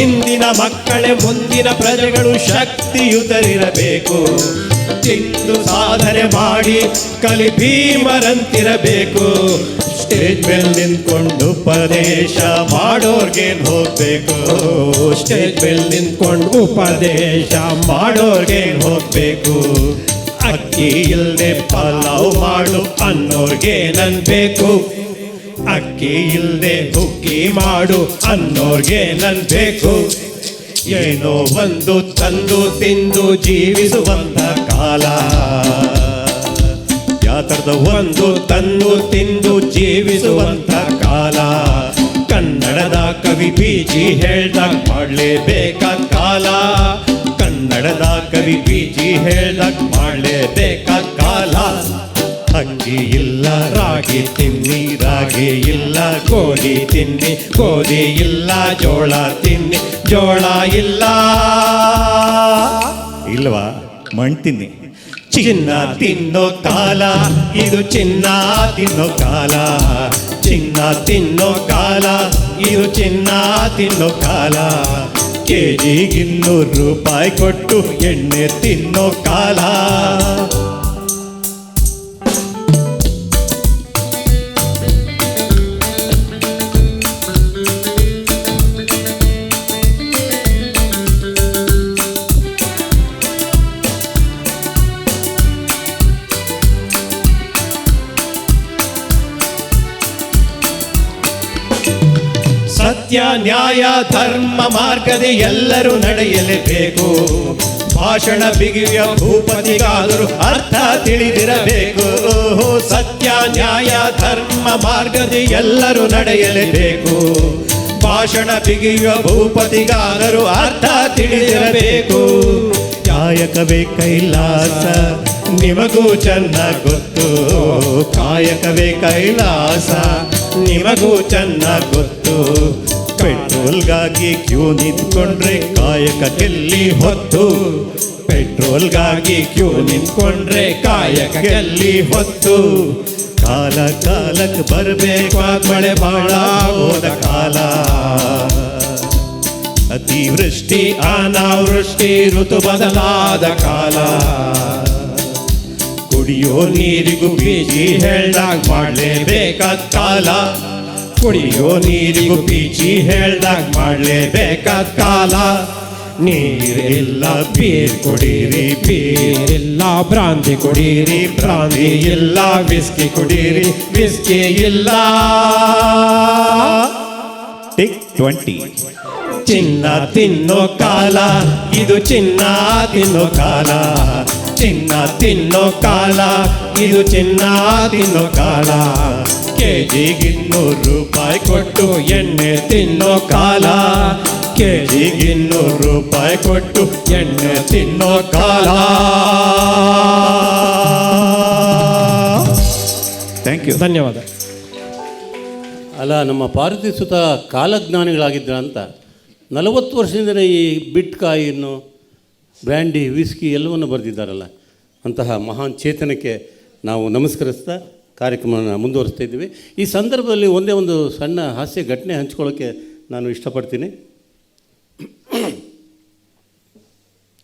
ಇಂದಿನ ಮಕ್ಕಳೇ ಮುಂದಿನ ಪ್ರಜೆಗಳು ಶಕ್ತಿಯುತರಿರಬೇಕು. ತಿಂದು ಸಾಧನೆ ಮಾಡಿ ಕಲಿ ಭೀಮರಂತಿರಬೇಕು. ಸ್ಟೇಜ್ ಮೇಲೆ ನಿಂತ್ಕೊಂಡು ಉಪದೇಶ ಮಾಡೋರ್ಗೇನು ಹೋಗ್ಬೇಕು, ಸ್ಟೇಜ್ ಮೇಲೆ ನಿಂತ್ಕೊಂಡು ಉಪದೇಶ ಮಾಡೋರ್ಗೇನು ಹೋಗ್ಬೇಕು. ಅಕ್ಕಿ ಇಲ್ಲದೆ ಪಲಾವ್ ಮಾಡು ಅನ್ನೋರ್ಗೇನನ್ಬೇಕು, ಅಕ್ಕಿ ಇಲ್ಲದೆ ಹುಗ್ಗಿ ಮಾಡು ಅನ್ನೋರ್ಗೇನನ್ಬೇಕು. ಏನೋ ಒಂದು ತಂದು ತಿಂದು ಜೀವಿಸುವಂತ ಕಾಲ, ಯಾತರದ ಒಂದು ತಂದು ತಿಂದು ಜೀವಿಸುವಂತ ಕಾಲ. ಕನ್ನಡದ ಕವಿ PG ಹೇಳ್ದಾಗ ಮಾಡಲೇಬೇಕಾದ ಕಾಲ, ಕನ್ನಡದ ಕವಿ PG ಹೇಳ್ದಾಗ ಮಾಡಲೇಬೇಕಾದ ಕಾಲ. ಅಕ್ಕಿ ಇಲ್ಲ ರಾಗಿ ತಿನ್ನಿ, ರಾಗಿ ಇಲ್ಲ ಗೋಧಿ ತಿನ್ನಿ, ಗೋಧಿ ಇಲ್ಲ ಜೋಳ ತಿನ್ನಿ, ಜೋಳ ಇಲ್ಲ. ಇಲ್ವಾ ಮಣ್ ತಿನ್ನಿ. ಚಿನ್ನ ತಿನ್ನೋ ಕಾಲ ಇದು, ಚಿನ್ನ ತಿನ್ನೋ ಕಾಲ, ಚಿನ್ನ ತಿನ್ನೋ ಕಾಲ ಇದು, ಚಿನ್ನ ತಿನ್ನೋ ಕಾಲ. KG200 ಕೊಟ್ಟು ಎಣ್ಣೆ ತಿನ್ನೋ ಕಾಲ. ಸತ್ಯ ನ್ಯಾಯ ಧರ್ಮ ಮಾರ್ಗದ ಎಲ್ಲರೂ ನಡೆಯಲೇಬೇಕು. ಭಾಷಣ ಬಿಗಿಯ ಭೂಪತಿಗಾದರೂ ಅರ್ಥ ತಿಳಿದಿರಬೇಕು. ಸತ್ಯ ನ್ಯಾಯ ಧರ್ಮ ಮಾರ್ಗದ ಎಲ್ಲರೂ ನಡೆಯಲೇಬೇಕು. ಭಾಷಣ ಬಿಗಿಯ ಭೂಪತಿಗಾದರೂ ಅರ್ಥ ತಿಳಿದಿರಬೇಕು. ಕಾಯಕವೇ ಕೈಲಾಸ ನಿಮಗೂ ಚೆನ್ನಾಗಿ ಗೊತ್ತು, ಕಾಯಕವೇ ಕೈಲಾಸ ನಿಮಗೂ ಚೆನ್ನಾಗಿ ಗೊತ್ತು. ಪೆಟ್ರೋಲ್ಗಾಗಿ ಕ್ಯೂ ನಿಂತ್ಕೊಂಡ್ರೆ ಕಾಯಕಕ್ಕೆಲ್ಲಿ ಹೊತ್ತು, ಪೆಟ್ರೋಲ್ಗಾಗಿ ಕ್ಯೂ ನಿಂತ್ಕೊಂಡ್ರೆ ಕಾಯಕಕ್ಕೆಲ್ಲಿ ಹೊತ್ತು. ಕಾಲ ಕಾಲಕ್ಕೆ ಬರಬೇಕಾದ ಮಳೆ ಬಾಳ ಹೋದ ಕಾಲ. ಅತಿವೃಷ್ಟಿ ಅನಾವೃಷ್ಟಿ ಋತು ಬದಲಾದ ಕಾಲ. ಕುಡಿಯೋ ನೀರಿಗೂ PG ಹೇಳ್ದಾಗ ಮಾಡಲೇಬೇಕಾದ ಕಾಲ, ಕುಡಿಯೋ ನೀರಿಗೂ PG ಹೇಳ್ದಾಗ ಮಾಡಲೇಬೇಕಾದ ಕಾಲ. ನೀರಿಲ್ಲ ಬೀರ್ ಕುಡೀರಿ ಬೀರಿಲ್ಲ, ಬ್ರಾಂದಿ ಕುಡೀರಿ ಬ್ರಾಂದಿ ಇಲ್ಲ, ವಿಸ್ಕಿ ಕುಡೀರಿ ವಿಸ್ಕಿ ಇಲ್ಲ. ಟಿಕ್ 20. ಚಿನ್ನ ತಿನ್ನೋ ಕಾಲ ಇದು, ಚಿನ್ನ ತಿನ್ನೋ ಕಾಲ, ಚಿನ್ನ ತಿನ್ನೋ ಕಾಲ ಇದು, ಚಿನ್ನ ತಿನ್ನೋ ಕಾಲ. ಕೆಜಿಗೆ 200 ರೂಪಾಯಿ ಕೊಟ್ಟು ಎಣ್ಣೆ ತಿನ್ನೋ ಕಾಲ, ಕೆಜಿಗೆ 200 ರೂಪಾಯಿ ಕೊಟ್ಟು ಎಣ್ಣೆ ತಿನ್ನೋ ಕಾಲ. Thank you. ಧನ್ಯವಾದ. ಅಲ್ಲ, ನಮ್ಮ ಪಾರ್ವತಿ ಸುತ ಕಾಲಜ್ಞಾನಿಗಳಾಗಿದ್ರ ಅಂತ 40 ವರ್ಷದಿಂದಲೇ ಈ ಬಿಟ್ ಕಾಯಿನ್ನು, ಬ್ರ್ಯಾಂಡಿ, ವಿಸ್ಕಿ ಎಲ್ಲವನ್ನು ಬರೆದಿದ್ದಾರಲ್ಲ, ಅಂತಹ ಮಹಾನ್ ಚೇತನಕ್ಕೆ ನಾವು ನಮಸ್ಕರಿಸ್ತಾ ಕಾರ್ಯಕ್ರಮವನ್ನು ಮುಂದುವರಿಸ್ತಾ ಇದ್ದೀವಿ. ಈ ಸಂದರ್ಭದಲ್ಲಿ ಒಂದೇ ಒಂದು ಸಣ್ಣ ಹಾಸ್ಯ ಘಟನೆ ಹಂಚ್ಕೊಳ್ಳೋಕ್ಕೆ ನಾನು ಇಷ್ಟಪಡ್ತೀನಿ.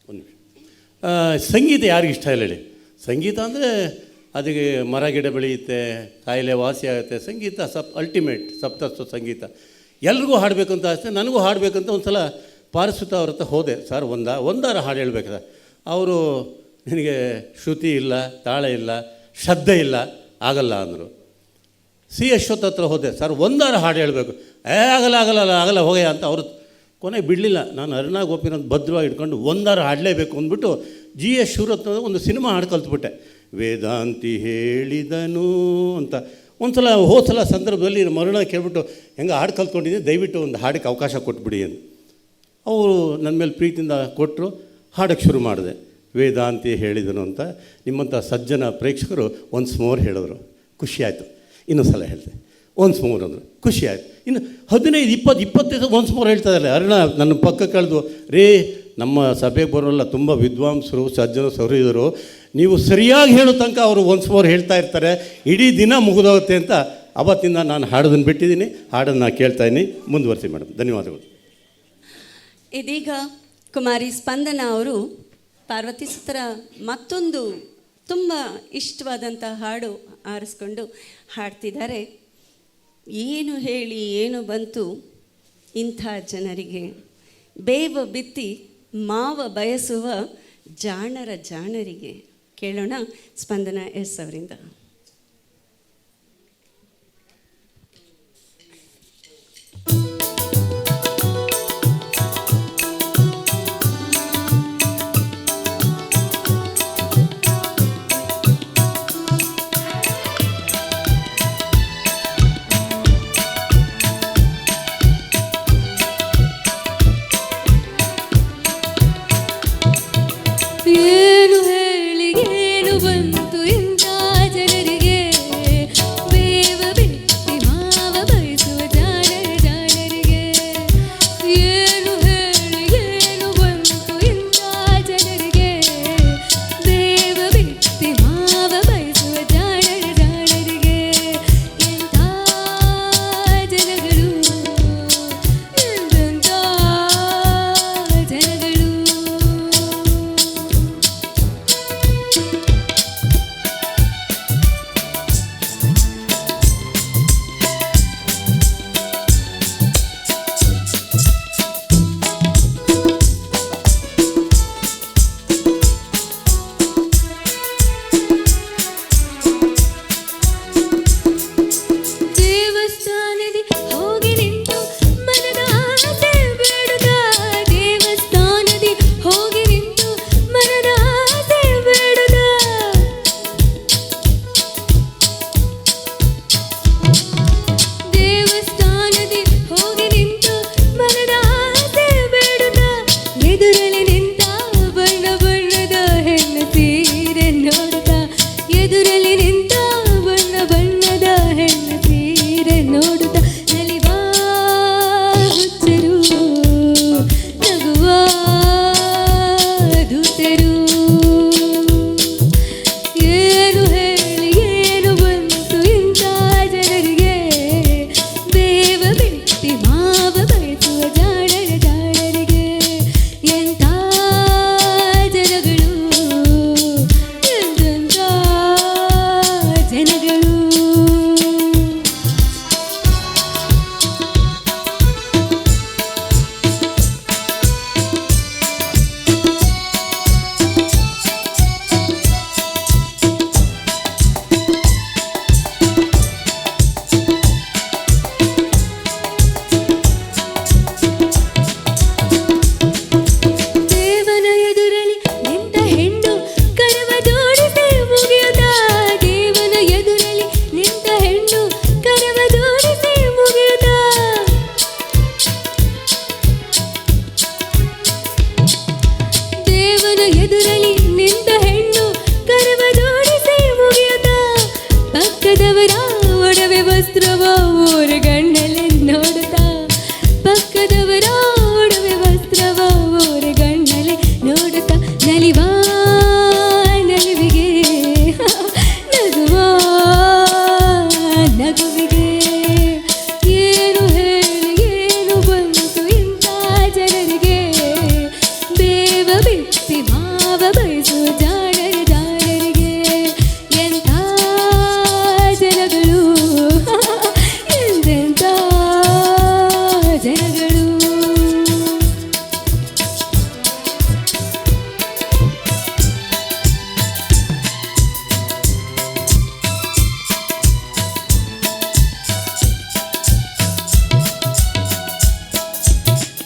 ಒಂದು ಸಂಗೀತ ಯಾರಿಗೆ ಇಷ್ಟ ಇಲ್ಲ ಹೇಳಿ? ಸಂಗೀತ ಅಂದರೆ ಅದಕ್ಕೆ ಮರ ಗಿಡ ಬೆಳೆಯುತ್ತೆ, ಕಾಯಿಲೆ ವಾಸಿ ಆಗುತ್ತೆ. ಸಂಗೀತ ಅಲ್ಟಿಮೇಟ್ ಸಪ್ತಸ್ವ ಸಂಗೀತ. ಎಲ್ರಿಗೂ ಹಾಡಬೇಕು ಅಂತ ಆಸೆ, ನನಗೂ ಹಾಡಬೇಕಂತ ಒಂದು ಸಲ ಪಾರಿಸುತ್ತ ಅವ್ರ ಹತ್ರ ಹೋದೆ. ಸರ್ ಒಂದಾರ ಹಾಡು ಹೇಳ್ಬೇಕಾದ್ರೆ ಅವರು ನಿನಗೆ ಶ್ರುತಿ ಇಲ್ಲ, ತಾಳ ಇಲ್ಲ, ಶ್ರದ್ಧೆ ಇಲ್ಲ, ಆಗಲ್ಲ ಅಂದರು. ಸಿ ಅಶ್ವಥ್ ಹತ್ರ ಹೋದೆ. ಸರ್ ಒಂದಾರ ಹಾಡು ಹೇಳಬೇಕು. ಆಗಲ್ಲ ಹೋಗಯ್ಯ ಅಂತ ಅವರು ಕೊನೆಗೆ ಬಿಡಲಿಲ್ಲ. ನಾನು ಅರುಣಾ ಗೋಪಿನಾಥ್ ಭದ್ರವಾಗಿ ಇಟ್ಕೊಂಡು ಒಂದಾರ ಹಾಡಲೇಬೇಕು ಅಂದ್ಬಿಟ್ಟು ಜಿ ಎಸ್ ಶಿವರತ್ನ ಒಂದು ಸಿನಿಮಾ ಹಾಡು ಕಲ್ತ್ಬಿಟ್ಟೆ. ವೇದಾಂತಿ ಹೇಳಿದನು ಅಂತ. ಒಂದು ಸಲ ಹೋದ ಸಂದರ್ಭದಲ್ಲಿ ಮರುಣ ಕೇಳ್ಬಿಟ್ಟು ಹೆಂಗೆ ಹಾಡು ಕಲ್ತ್ಕೊಂಡಿದ್ದೀನಿ, ದಯವಿಟ್ಟು ಒಂದು ಹಾಡಕ್ಕೆ ಅವಕಾಶ ಕೊಟ್ಬಿಡಿ ಅಂತ. ಅವರು ನನ್ನ ಮೇಲೆ ಪ್ರೀತಿಯಿಂದ ಕೊಟ್ಟರು. ಹಾಡೋಕ್ಕೆ ಶುರು ಮಾಡಿದೆ. ವೇದಾಂತಿ ಹೇಳಿದನು ಅಂತ ನಿಮ್ಮಂಥ ಸಜ್ಜನ ಪ್ರೇಕ್ಷಕರು ಒನ್ಸ್ ಮೋರ್ ಹೇಳಿದ್ರು, ಖುಷಿಯಾಯಿತು. ಇನ್ನೊಂದು ಸಲ ಹೇಳಿದೆ, ಒನ್ಸ್ ಮೋರ್ ಅಂದರು, ಖುಷಿಯಾಯಿತು. ಇನ್ನು 15, 20, 25 ಒನ್ಸ್ ಮೋರ್ ಹೇಳ್ತಾ ಇದ್ದಾರೆ. ಅರುಣ ನನ್ನ ಪಕ್ಕ ಕಳೆದು, ರೇ ನಮ್ಮ ಸಭೆಗೆ ಬರೋಲ್ಲ ತುಂಬ ವಿದ್ವಾಂಸರು, ಸಜ್ಜನ ಸಹೃದಯರು, ನೀವು ಸರಿಯಾಗಿ ಹೇಳೋ ತನಕ ಅವರು ಒನ್ಸ್ ಮೋರ್ ಹೇಳ್ತಾ ಇರ್ತಾರೆ, ಇಡೀ ದಿನ ಮುಗಿದೋಗುತ್ತೆ ಅಂತ ಅವತ್ತಿಂದ ನಾನು ಹಾಡೋದನ್ನು ಬಿಟ್ಟಿದ್ದೀನಿ. ಹಾಡನ್ನು ನಾನು ಕೇಳ್ತಾಯಿದ್ದೀನಿ. ಮುಂದುವರಿಸಿ ಮೇಡಮ್. ಧನ್ಯವಾದಗಳು. ಇದೀಗ ಕುಮಾರಿ ಸ್ಪಂದನ ಅವರು ಪಾರ್ವತಿ ಸುತರ ಮತ್ತೊಂದು ತುಂಬ ಇಷ್ಟವಾದಂಥ ಹಾಡು ಆರಿಸ್ಕೊಂಡು ಹಾಡ್ತಿದ್ದಾರೆ. ಏನು ಹೇಳಿ ಏನು ಬಂತು ಇಂಥ ಜನರಿಗೆ, ಬೇವ ಬಿತ್ತಿ ಮಾವ ಬಯಸುವ ಜಾಣರ ಜಾಣರಿಗೆ. ಕೇಳೋಣ ಸ್ಪಂದನ ಎಸ್ ಅವರಿಂದ. ಏನು ಹೇಳಿ ಏನು ಬಂತು ಇಂಥ ಜನರಿಗೆ, ಎದುರಲಿ ನಿಂತ ಹೆಣ್ಣು ಕರವ ಜೋಡಿಸಿ ಮುಗಿಯುತ್ತ ಪಕ್ಕದವರ ಒಡವೆ ವಸ್ತ್ರವ ಊರ ಗಣ್ಣಲ್ಲಿ ನೋಡುತ್ತಾ ಪಕ್ಕದವರ ಒಡವೆ ವಸ್ತ್ರವ ಊರ ಗಣ್ಣಲ್ಲಿ ನೋಡುತ್ತಾ ನಲಿವಾ ನಲಿವಿಗೆ ನಗುವಾ ನಗುವಿಗೆ ಏನು ಹೇಳಿ ಏನು ಬಂತು ಇಂಥ ಜನರಿಗೆ ಬೇವ ಬಿತ್ತಿ ಮಾವ ಬಯಸು ಜಾಣರ ಜಾಣರಿಗೆ ಎಂಥ ಜನಗಳು ಎಂತೆಂಥ ಜನಗಳು.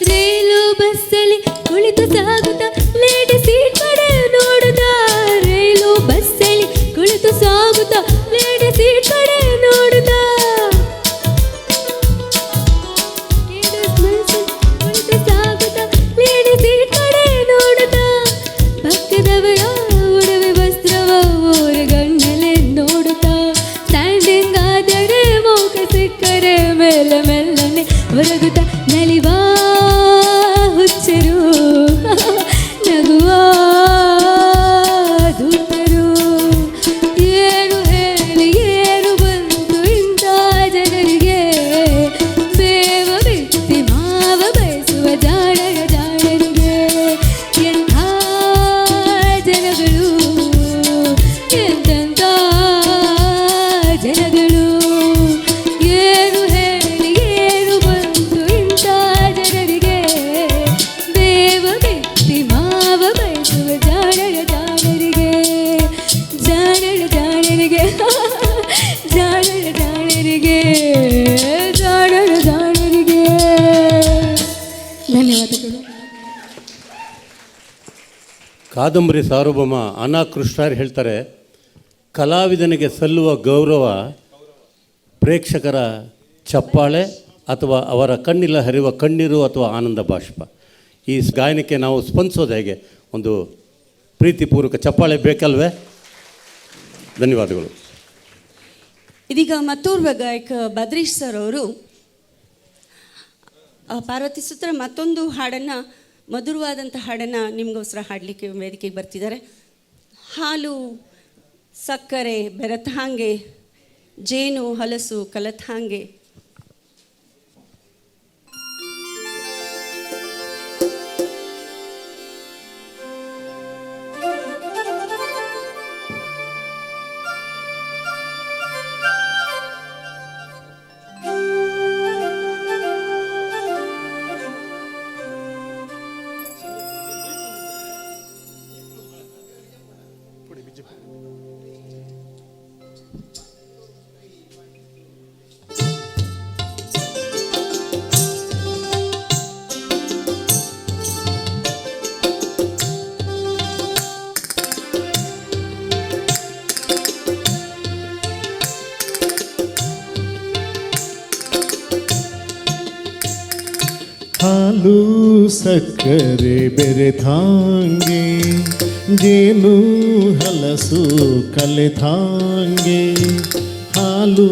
ರೈಲು ಬಸ್ಸಲ್ಲಿ ಕುಳಿತು ಸಾಗುತ್ತಾ ಲೇಡಿ ಸೀಟ್ ಕಡೆ ನೋಡುತ್ತಾ ರೈಲು ಬಸ್ಸಲ್ಲಿ ಕುಳಿತು ಸಾಗುತ್ತಾ ಲೇಡಿ ಸೀಟ್ ಕಡೆ ನೋಡುತ್ತಾ ಕುಳಿತು ಸಾಗುತ್ತಾ ಲೇಡಿ ಸೀಟ್ ಕಡೆ ನೋಡುತ್ತಾ ಪಕ್ಕದವರ ಒಡವೆ ವಸ್ತ್ರವ ಊರ ಗಣ್ಣಲೆ ನೋಡುತ್ತಾ ಸ್ಟ್ಯಾಂಡಿಂಗ್ ಆದರೆ ಮೋಕ ಸಿಕ್ಕರೆ ಮೇಲೆ ಮೆಲ್ಲನೆ ಹೊರಗುತ್ತಾ ನಲಿವಾ ಹುಚ್ಚರು ನಗುವಾ ಧೂತರು ಏನು ಹೇಳಿ ಏನು ಬಂತು ಇಂಥ ಜನರಿಗೆ ಬೇವ ಬಿತ್ತಿ ಮಾವ ಬಯಸುವ ಜಾಣರ ಜಾಣರಿಗೆ ಎಂಥ ಜನಗಳು ಎಂತೆಂಥ ಜನಗಳು ಏನು ಹೇಳಿ ಏನು ಬಂತು ಇಂಥ ಜನರಿಗೆ ಬೇವ ಬಿತ್ತಿ ಮಾವ ಬಯಸುವ ಜಾಣರ ಜಾಣರಿಗೆ ಜಾಣರ ಜಾಣರಿಗೆ ಜಾಣರ ಜಾಣರಿಗೆ ಜಾಣರ ಜಾಣರಿಗೆ. ಧನ್ಯವಾದಗಳು. ಕಾದಂಬರಿ ಸಾರ್ವಭೌಮ ಅನಾ ಕೃಷ್ಣಾರ್ ಹೇಳ್ತಾರೆ, ಕಲಾವಿದನಿಗೆ ಸಲ್ಲುವ ಗೌರವ ಪ್ರೇಕ್ಷಕರ ಚಪ್ಪಾಳೆ ಅಥವಾ ಅವರ ಕಣ್ಣಿಲ್ಲ ಹರಿಯುವ ಕಣ್ಣೀರು ಅಥವಾ ಆನಂದ ಬಾಷ್ಪ. ಈ ಗಾಯನಕ್ಕೆ ನಾವು ಸ್ಪಂದಿಸೋದು ಹೇಗೆ? ಒಂದು ಪ್ರೀತಿಪೂರ್ವಕ ಚಪ್ಪಾಳೆ ಬೇಕಲ್ವೇ? ಧನ್ಯವಾದಗಳು. ಇದೀಗ ಮತ್ತೋರ್ವ ಗಾಯಕ ಬದ್ರೀಶ್ ಸರ್ ಅವರು ಪಾರ್ವತಿ ಸುತ್ರ ಮತ್ತೊಂದು ಹಾಡನ್ನು, ಮಧುರವಾದಂಥ ಹಾಡನ್ನು ನಿಮಗೋಸ್ಕರ ಹಾಡಲಿಕ್ಕೆ ವೇದಿಕೆಗೆ ಬರ್ತಿದ್ದಾರೆ. ಹಾಲು ಸಕ್ಕರೆ ಬೆರೆತ ಹಾಗೆ, ಜೇನು ಹಲಸು ಕಲತ ಹಾಗೆ. ಹಾಲು ಸಕ್ಕರೆ ಬೆರೆತಾಂಗೆ, ಜೇನು ಹಲಸು ಕಲೆತಾಂಗೆ. ಹಾಲು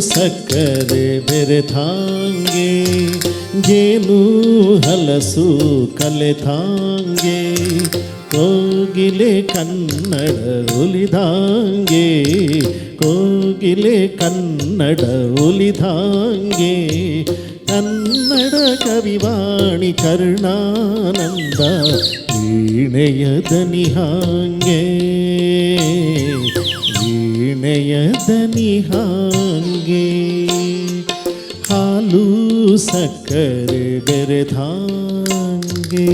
ಸಕ್ಕರೆ ಬೆರೆತಾಂಗೆ, ಜೇನು ಹಲಸು ಕಲೆತಾಂಗೆ. ಕೋಗಿಲೆ ಕನ್ನಡ ಒಲಿದಾಂಗೆ, ಕೋಗಿಲೆ ಕನ್ನಡ ಒಲಿದಾಂಗೆ. ಕನ್ನಡ ಕವಿವಾಣಿ ಕರ್ಣಾನಂದ ವೀಣೆಯ ದನಿ ಹಾಂಗೆ, ವೀಣೆಯ ದನಿ ಹಾಂಗೆ. ಹಾಲು ಸಕ್ಕರೆ ಬೆರೆತಾಂಗೆ.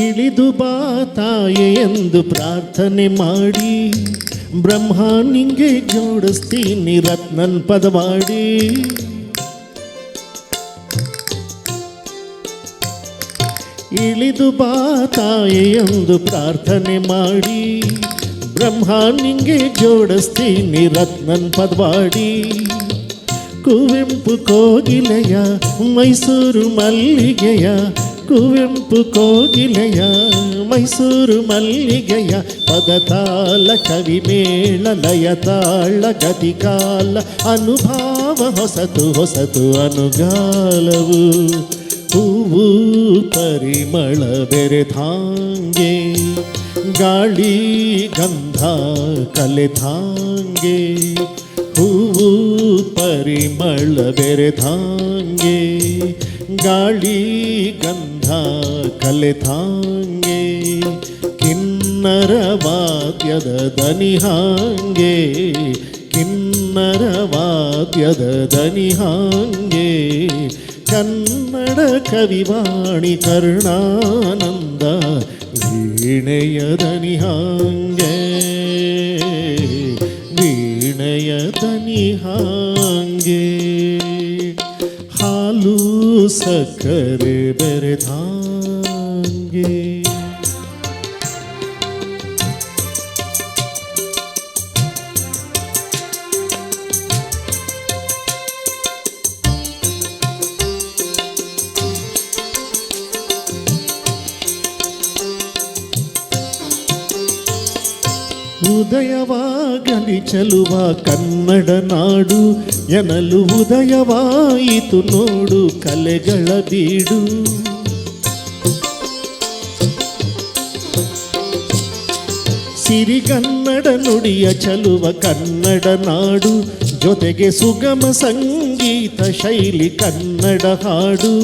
ಇಳಿದು ಬಾ ತಾಯೆ ಎಂದು ಪ್ರಾರ್ಥನೆ ಮಾಡಿ, ಬ್ರಹ್ಮ ನಿಂಗೆ ಜೋಡಿಸ್ತೀನಿ ರತ್ನನ್ ಪದವಾಡಿ. ಇಳಿದು ಬಾ ತಾಯಿ ಎಂದು ಪ್ರಾರ್ಥನೆ ಮಾಡಿ, ಬ್ರಹ್ಮ ನಿಂಗೆ ಜೋಡಿಸ್ತೀನಿ ರತ್ನನ್ ಪದವಾಡಿ. ಕುವೆಂಪು ಕೋಗಿಲೆಯ ಮೈಸೂರು ಮಲ್ಲಿಗೆಯ, ಕುವೆಂಪು ಕೋಗಿಲೆಯ ಮೈಸೂರು ಮಲ್ಲಿಗೆಯ, ಪದತಾಳ ಕವಿಮೇಳ ಲಯತಾಳ ಗತಿಕಾಲ, ಅನುಭಾವ ಹೊಸತು ಹೊಸತು ಅನುಗಾಲವು. ಹೂವು ಪರಿಮಳ ಬೆರೆತಾಂಗೆ, ಗಾಳಿ ಗಂಧ ಕಲೆತಾಂಗೆ. ಹೂವು ಪರಿಮಳ ಬೆರೆತಾಂಗೆ, ಗಾಳಿ ಗಂಧ ಕಲೆತಾಂಗೆ. ಕಿನ್ನರ ವಾದ್ಯದ ದನಿ ಹಾಂಗೆ, ಕಿನ್ನರ ವಾದ್ಯದ ದನಿ ಹಾಂಗೆ. ಕನ್ನಡ ಕವಿವಾಣಿ ಕರುಣಾನಂದ ವೀಣೆಯ ದನಿ ಹಾಂಗೆ, ವೀಣೆಯ ದನಿ ಹಾಂಗೆ. ಹಾಲು ಸಕ್ಕರೆ ಬೆರೆತಾಂಗೆ. ಉದಯವಾಗಲಿ ಚಲುವ ಕನ್ನಡ ನಾಡು ಎನ್ನಲು ಉದಯವಾಯಿತು ನೋಡು ಕಲೆಗಳ ಬೀಡು. ಸಿರಿಗನ್ನಡ ನುಡಿಯ ಚಲುವ ಕನ್ನಡ ನಾಡು, ಜೊತೆಗೆ ಸುಗಮ ಸಂಗೀತ ಶೈಲಿ ಕನ್ನಡ ಹಾಡು.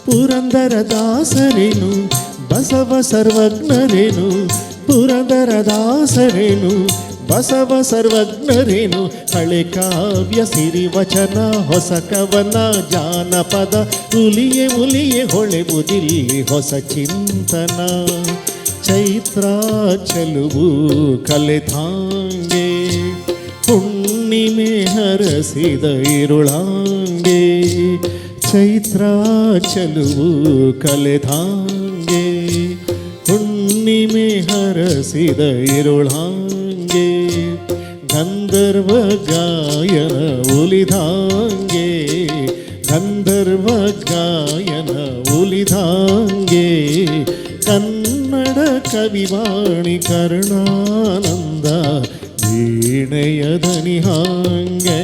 ಪುರಂದರ ದಾಸರೇನು ಬಸವ ಸರ್ವಜ್ಞರೇನು, ಪುರಂದರ ದಾಸರೇನು ಬಸವ ಸರ್ವಜ್ಞರೇನು. ಹಳೆ ಕಾವ್ಯ ಸಿರಿವಚನ ಹೊಸ ಕವನ ಜಾನಪದ, ಉಲಿಯೆ ಉಲಿಯೆ ಹೊಳೆಬುದಿಲ್ಲಿ ಹೊಸ ಚಿಂತನ. ಚೈತ್ರ ಚಲುವು ಕಲೆತಾಂಗೆ, ಹುಣ್ಣಿಮೆ ಹರಸಿದ ಇರುಳಾಂಗೆ. ಚೈತ್ರ ಚಲುವು ಕಲೆತಾಂಗೆ, ಹುಣ್ಣಿಮೆ ಹರಸಿದ ಇರುಳಾಂಗೆ. ಗಂಧರ್ವ ಗಾಯನ ಉಲಿದಾಂಗೆ, ಗಂಧರ್ವ ಗಾಯನ ಉಲಿದಾಂಗೆ. ಕನ್ನಡ ಕವಿವಾಣಿ ಕರುಣಾನಂದ ವೀಣೆಯ ದನಿ ಹಾಂಗೆ,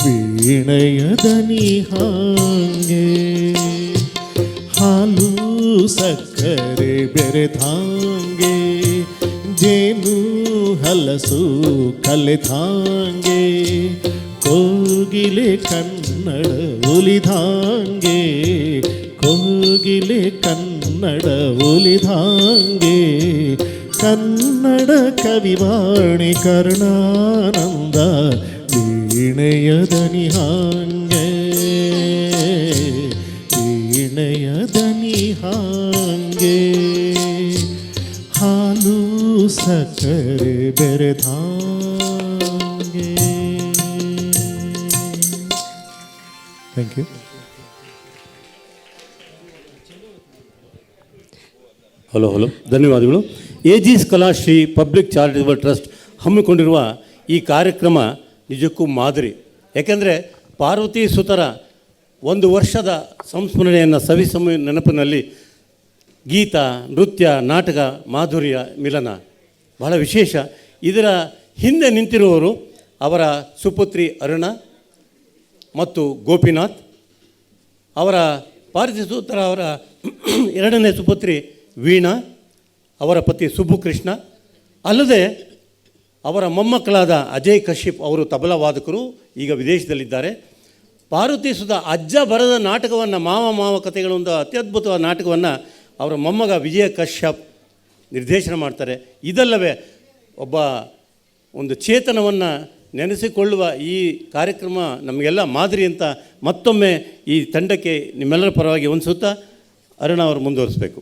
ವೀಣೆಯ ದನಿ ಹಾಂಗೆ. ಹಾಲು ಸಕ್ಕರೆ ಬೆರೆತಾಂಗೆ, ಜೇನು ಹಲಸು ಕಲೆತಾಂಗೆ. ಕೋಗಿಲೆ ಕನ್ನಡ ಉಲಿದಾಂಗೆ, ಕೋಗಿಲೆ ಕನ್ನಡ ಉಲಿದಾಂಗೆ. ಕನ್ನಡ ಕವಿವಾಣಿ ಕರುಣಾನಂದ ವೀಣೆಯ ದನಿ ಹಾಂಗೆ, ವೀಣೆಯ ದನಿ ಹಾಂಗೆ. ಹಾಲು ಸಕ್ಕರೆ ಬೆರೆತಾಂಗೆ. Thank you. ಹಲೋ ಹಲೋ, ಧನ್ಯವಾದಗಳು. Aegis Kalashree public charitable trust ಹಮ್ಮಿಕೊಂಡಿರುವ ಈ ಕಾರ್ಯಕ್ರಮ ನಿಜಕ್ಕೂ ಮಾದರಿ. ಯಾಕೆಂದರೆ ಪಾರ್ವತಿ ಸುತರ 1 ವರ್ಷದ ಸಂಸ್ಮರಣೆಯನ್ನು ಸವಿಸಮ ನೆನಪಿನಲ್ಲಿ ಗೀತ, ನೃತ್ಯ, ನಾಟಕ, ಮಾಧುರ್ಯ ಮಿಲನ ಬಹಳ ವಿಶೇಷ. ಇದರ ಹಿಂದೆ ನಿಂತಿರುವವರು ಅವರ ಸುಪುತ್ರಿ ಅರುಣ ಮತ್ತು ಗೋಪಿನಾಥ್, ಅವರ ಪಾರ್ವತಿ ಸುತರ ಅವರ 2ನೇ ಸುಪುತ್ರಿ ವೀಣಾ, ಅವರ ಪತಿ ಸುಬ್ಬುಕೃಷ್ಣ, ಅಲ್ಲದೆ ಅವರ ಮೊಮ್ಮಕ್ಕಳಾದ ಅಜಯ್ ಕಶ್ಯಪ್ ಅವರು ತಬಲಾ ವಾದಕರು, ಈಗ ವಿದೇಶದಲ್ಲಿದ್ದಾರೆ. ಪಾರ್ವತಿ ಸುಧಾ ಅಜ್ಜ ಬರೆದ ನಾಟಕವನ್ನು, ಮಾವ ಕಥೆಗಳು, ಒಂದು ಅತ್ಯದ್ಭುತವಾದ ನಾಟಕವನ್ನು ಅವರ ಮೊಮ್ಮಗ ವಿಜಯ ಕಶ್ಯಪ್ ನಿರ್ದೇಶನ ಮಾಡ್ತಾರೆ. ಇದಲ್ಲವೇ ಒಂದು ಚೇತನವನ್ನು ನೆನೆಸಿಕೊಳ್ಳುವ ಈ ಕಾರ್ಯಕ್ರಮ ನಮಗೆಲ್ಲ ಮಾದರಿ ಅಂತ ಮತ್ತೊಮ್ಮೆ ಈ ತಂಡಕ್ಕೆ ನಿಮ್ಮೆಲ್ಲರ ಪರವಾಗಿ ಹೊಂದಿಸುತ್ತಾ ಅರುಣ ಅವರು ಮುಂದುವರಿಸಬೇಕು.